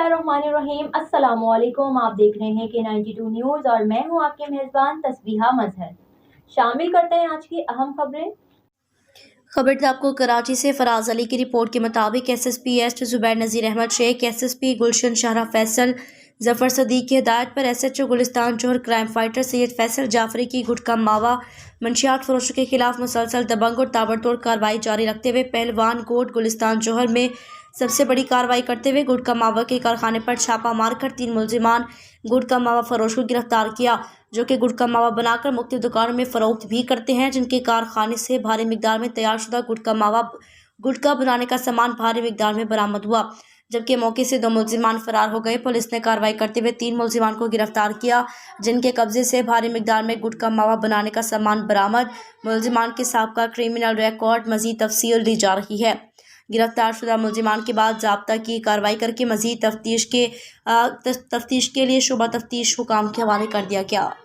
बिस्मिल्लाहिर्रहमानिर्रहीम। अस्सलामुअलैकुम। आप देख रहे हैं K92 न्यूज़ और मैं हूं आपके मेज़बान तस्बीहा मजहर। शामिल करते हैं आज की अहम खबरें। खबर आपको कराची से फराज अली की रिपोर्ट के मुताबिक एसएसपी ईस्ट जुबैर नज़ीर अहमद शेख, एसएसपी गुलशन शाहरा फैसल, जफर सदीक की हिदायत पर एसएचओ गुलिस्तान जोहर क्राइम फाइटर सैयद फैसल जाफरी की गुटखा मावा मंशियात फरोशों के खिलाफ मुसलसल दबंग और ताबड़तोड़ कार्रवाई जारी रखते हुए पहलवान कोट गुलिस्तान जोहर में सबसे बड़ी कार्रवाई करते हुए गुटखा मावा के कारखाने पर छापा मारकर 3 मुलजिमान गुटखा मावा फरोश को गिरफ्तार किया, जो कि गुटखा मावा बनाकर मुख्तलिफ दुकानों में फरोख्त भी करते हैं, जिनके कारखाने से भारी मिकदार में तैयार शुदा गुटखा मावा गुटखा बनाने का सामान भारी मिकदार में बरामद हुआ, जबकि मौके से 2 मुलजिमान फरार हो गए। पुलिस ने कार्रवाई करते हुए 3 मुलजिमान को गिरफ्तार किया, जिनके कब्जे से भारी मिकदार में गुटखा मावा बनाने का सामान बरामद। मुलजिमान के साबका क्रिमिनल रिकॉर्ड मजीद तफसील दी जा रही है। गिरफ्तार शुदा मुलजिमान के बाद ज़ाब्ता की कार्रवाई करके मजीद तफ्तीश के लिए शुबा तफ्तीश हुकाम के हवाले कर दिया गया।